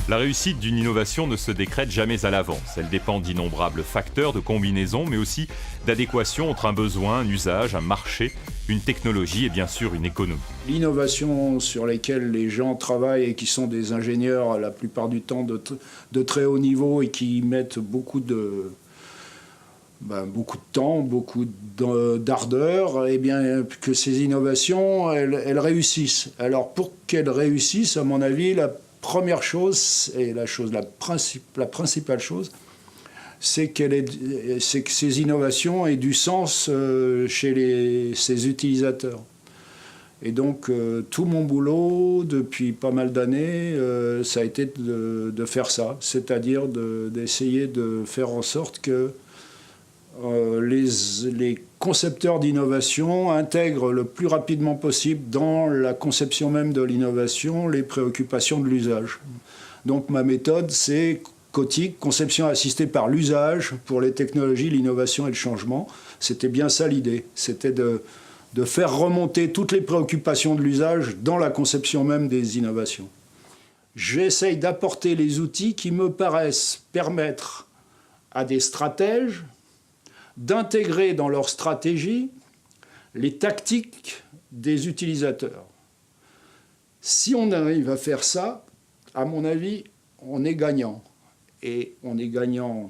La réussite d'une innovation ne se décrète jamais à l'avance. Elle dépend d'innombrables facteurs de combinaison, mais aussi d'adéquation entre un besoin, un usage, un marché, une technologie et bien sûr une économie. L'innovation sur laquelle les gens travaillent et qui sont des ingénieurs la plupart du temps de très haut niveau et qui mettent beaucoup de temps, beaucoup d'ardeur, et bien que ces innovations, elles réussissent. Alors pour qu'elles réussissent, à mon avis, la première chose, et la principale chose, c'est que ces innovations aient du sens chez ces utilisateurs. Et donc tout mon boulot depuis pas mal d'années, ça a été de faire ça, c'est-à-dire d'essayer de faire en sorte que les concepteurs d'innovation intègrent le plus rapidement possible dans la conception même de l'innovation les préoccupations de l'usage. Donc ma méthode, c'est COTIC, conception assistée par l'usage pour les technologies, l'innovation et le changement. C'était bien ça l'idée, c'était de faire remonter toutes les préoccupations de l'usage dans la conception même des innovations. J'essaye d'apporter les outils qui me paraissent permettre à des stratèges d'intégrer dans leur stratégie les tactiques des utilisateurs. Si on arrive à faire ça, à mon avis, on est gagnant. Et on est gagnant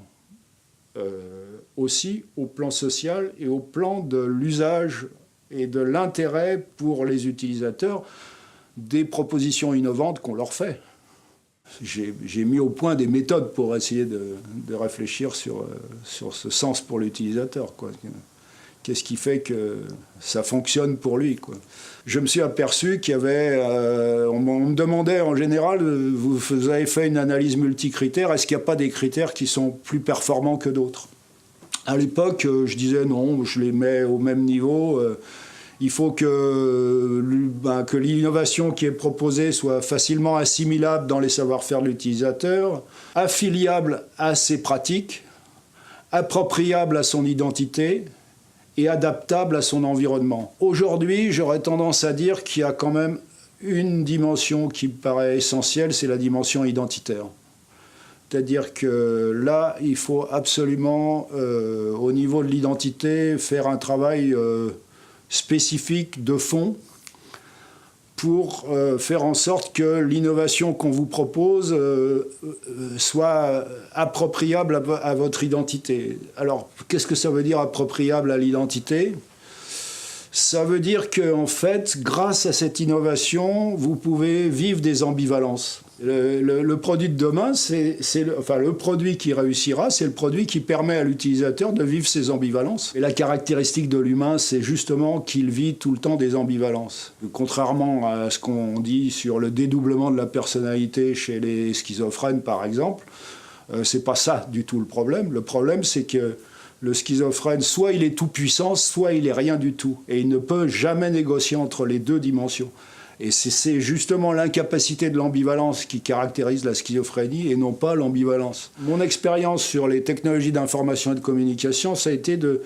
aussi au plan social et au plan de l'usage et de l'intérêt pour les utilisateurs des propositions innovantes qu'on leur fait. J'ai mis au point des méthodes pour essayer de réfléchir sur ce sens pour l'utilisateur, quoi. Qu'est-ce qui fait que ça fonctionne pour lui, quoi. Je me suis aperçu qu'il y avait... on me demandait en général, vous avez fait une analyse multicritère, est-ce qu'il n'y a pas des critères qui sont plus performants que d'autres? À l'époque, je disais non, je les mets au même niveau. Il faut que l'innovation qui est proposée soit facilement assimilable dans les savoir-faire de l'utilisateur, affiliable à ses pratiques, appropriable à son identité et adaptable à son environnement. Aujourd'hui, j'aurais tendance à dire qu'il y a quand même une dimension qui me paraît essentielle, c'est la dimension identitaire. C'est-à-dire que là, il faut absolument, au niveau de l'identité, faire un travail spécifique de fond pour faire en sorte que l'innovation qu'on vous propose soit appropriable à votre identité. Alors, qu'est-ce que ça veut dire appropriable à l'identité ? Ça veut dire qu'en fait, grâce à cette innovation, vous pouvez vivre des ambivalences. Le produit de demain, le produit qui réussira, c'est le produit qui permet à l'utilisateur de vivre ses ambivalences. Et la caractéristique de l'humain, c'est justement qu'il vit tout le temps des ambivalences. Contrairement à ce qu'on dit sur le dédoublement de la personnalité chez les schizophrènes, par exemple, c'est pas ça du tout le problème. Le problème, c'est que le schizophrène, soit il est tout puissant, soit il est rien du tout. Et il ne peut jamais négocier entre les deux dimensions. Et c'est justement l'incapacité de l'ambivalence qui caractérise la schizophrénie et non pas l'ambivalence. Mon expérience sur les technologies d'information et de communication, ça a été de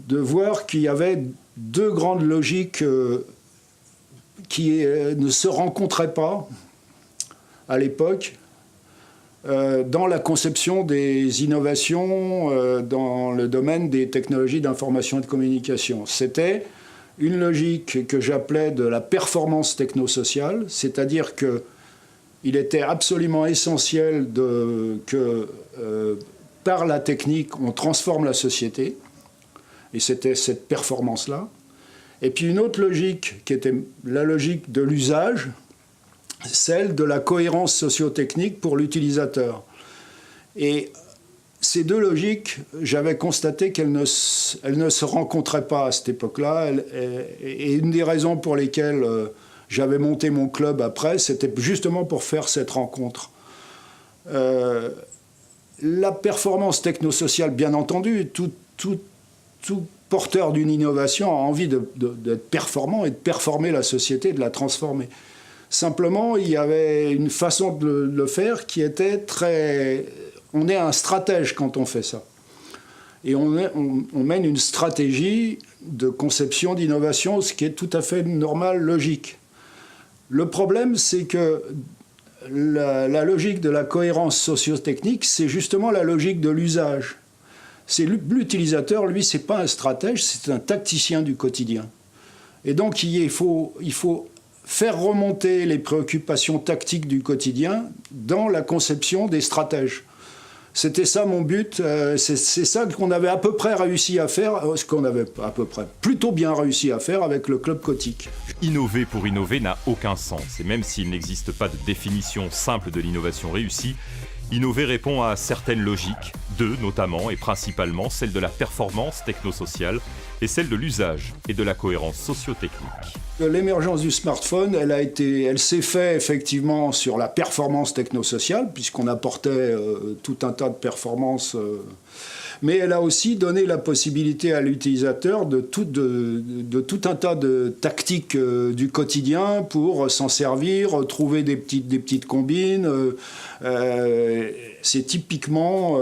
voir qu'il y avait deux grandes logiques qui ne se rencontraient pas à l'époque dans la conception des innovations dans le domaine des technologies d'information et de communication. C'était une logique que j'appelais de la performance technosociale, c'est-à-dire qu'il était absolument essentiel que par la technique, on transforme la société, et c'était cette performance-là. Et puis une autre logique, qui était la logique de l'usage, celle de la cohérence socio-technique pour l'utilisateur. Et ces deux logiques, j'avais constaté qu'elles ne se rencontraient pas à cette époque-là. Et une des raisons pour lesquelles j'avais monté mon club après, c'était justement pour faire cette rencontre. La performance technosociale, bien entendu, tout porteur d'une innovation a envie d'être performant et de performer la société, de la transformer. Simplement, il y avait une façon de le faire qui était très... On est un stratège quand on fait ça. Et on mène une stratégie de conception, d'innovation, ce qui est tout à fait normal, logique. Le problème, c'est que la logique de la cohérence socio-technique, c'est justement la logique de l'usage. C'est l'utilisateur, lui, c'est pas un stratège, c'est un tacticien du quotidien. Et donc, il faut faire remonter les préoccupations tactiques du quotidien dans la conception des stratèges. C'était ça mon but, c'est ça qu'on avait à peu près réussi à faire, ce qu'on avait à peu près plutôt bien réussi à faire avec le Club Quotique. Innover pour innover n'a aucun sens, et même s'il n'existe pas de définition simple de l'innovation réussie, innover répond à certaines logiques, deux notamment et principalement celle de la performance technosociale et celle de l'usage et de la cohérence socio-technique. L'émergence du smartphone, elle s'est faite effectivement sur la performance technosociale, puisqu'on apportait tout un tas de performances, mais elle a aussi donné la possibilité à l'utilisateur de tout un tas de tactiques du quotidien pour s'en servir, trouver des petites combines. C'est typiquement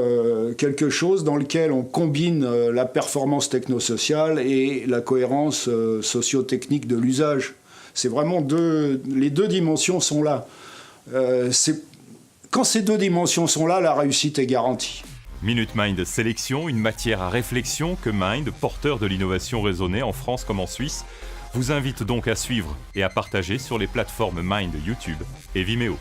quelque chose dans lequel on combine la performance technosociale et la cohérence socio-technique de l'usage. C'est vraiment les deux dimensions sont là. Quand ces deux dimensions sont là, la réussite est garantie. Minute Mind Sélection, une matière à réflexion que Mind, porteur de l'innovation raisonnée en France comme en Suisse, vous invite donc à suivre et à partager sur les plateformes Mind YouTube et Vimeo.